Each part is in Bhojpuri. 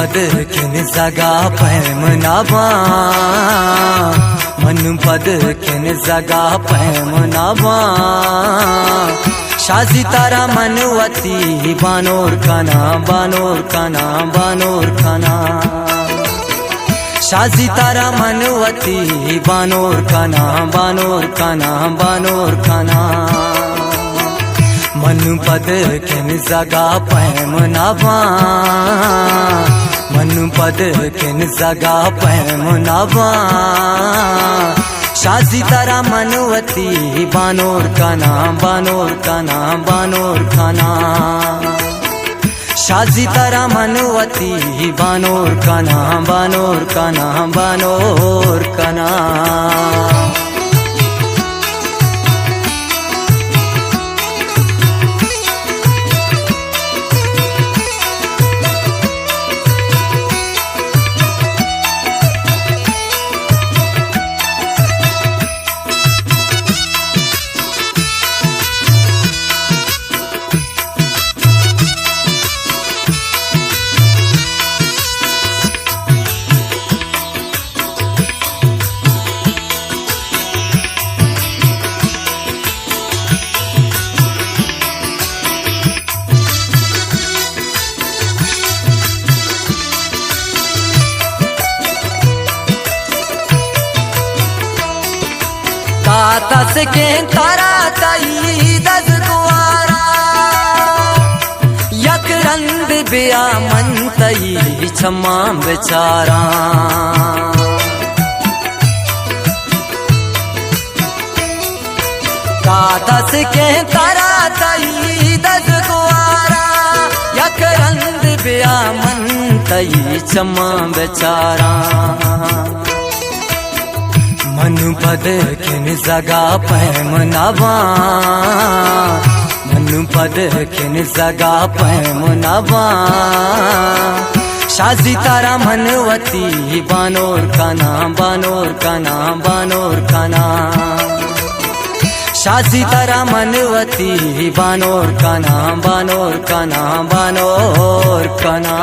पद किन जगा पैम नाबा मन पद किन जगा पैम नाबा शाजी तारा मनवती बानोर खाना बानोर खाना बानोर खाना शाजी तारा मनवती बानोर खाना बानोर खाना बानोर खाना मन पद किन जगा पैम नाबा मन पद किन जगा पैम नाबा शाजी तारा मनवती बानोर खाना बानोर खाना बानोर खाना शाजी तारा मनवती बानोर खाना बानोर खाना बानोर खाना तस के तारा तई दस द्वारा यक रंद बिया मन तई क्षमा बेचारा तस के तारा तई दस द्वारा यक रंद बिया मन तई क्षमा बेचारा मन पद किन जगा पैम नाबा मन पद किन जगा पैम नाबा शाजी तारा मनवती बानोर खाना बानोर खाना बानोर खाना शाजी तारा मनवती बानोर खाना बानोर खाना बानोर खाना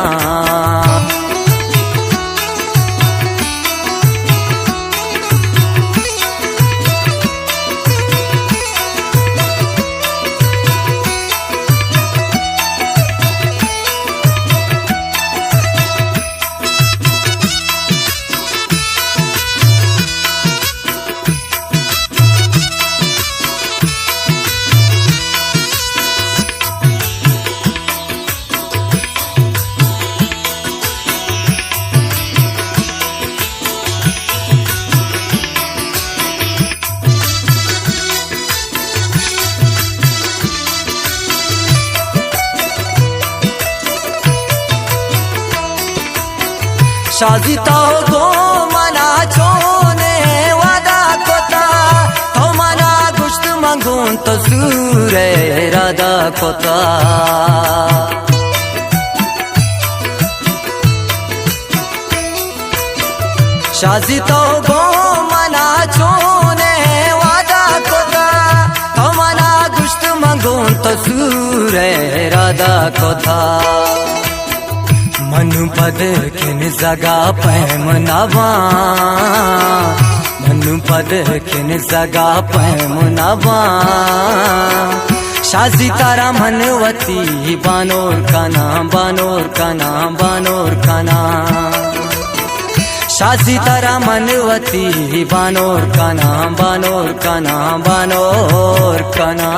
शाजी तो गो मना छोने वादा कोता तो मना गुश्त मंगून तो सूरे राधा कोता शाजी तो गो मना छोने वादा कोता तो मना गुश्त मंगून तो सूरे राधा कोता मन पद किन जगा पैम नाबा मन पद किन जगा पैम नाबा शाजी तारा मनवती बानोर खाना बानोर खाना बानोर खाना शाजी तारा मनवती बानोर खाना बानोर खाना बानोर खाना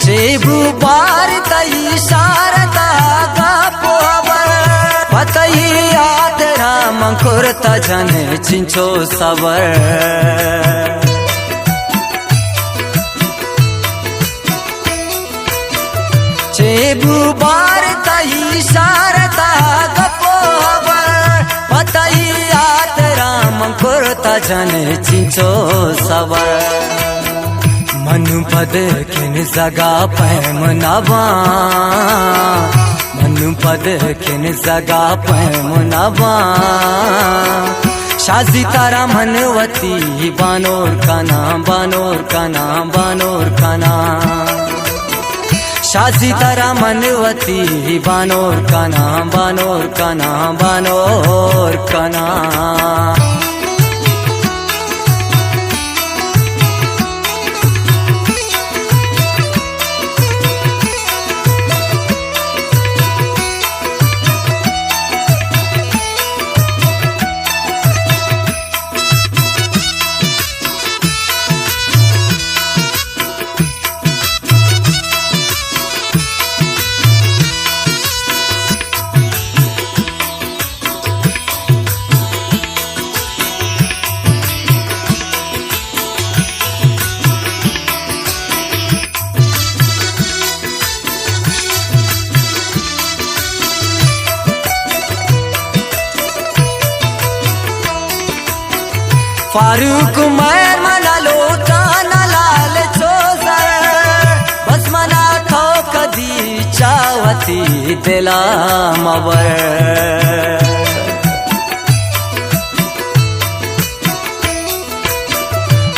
जेबू बार तई शारदा गा पोवा मंकुरता जने चिंचो सवर चेबू बार तई शारदा गपो हवर पतई यात्रा मंकुरता जने चिंचो सवर मनु पद किन जगा पैम नवा मनु पद किन जगा पैम नवा शाजी तारा मनवती बानोर का नाम बानोर का नाम बानोर का नाम शाजी तारा मनवती बानोर का नाम बानोर का नाम बानोर का नाम फारूक मैर मना लोटा न लाल चोजर बस मना थो कदी चावती दिला मवर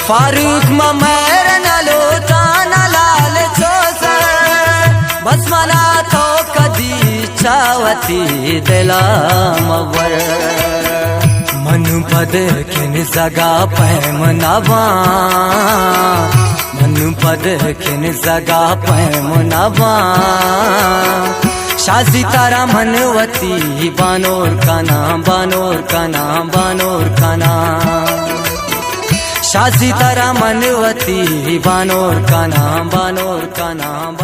फारूक मैर न लोटा न लाल चोजर बस मना थो कदी चावती दिला मवर मनु पद किन जगा पैम नवा मनु पद किन जगा पैम नवा शाजी तारा मनवती बानोर का नाम बानोर का नाम बानोर का नाम शाजी तारा मनवती बानोर का नाम बानोर का नाम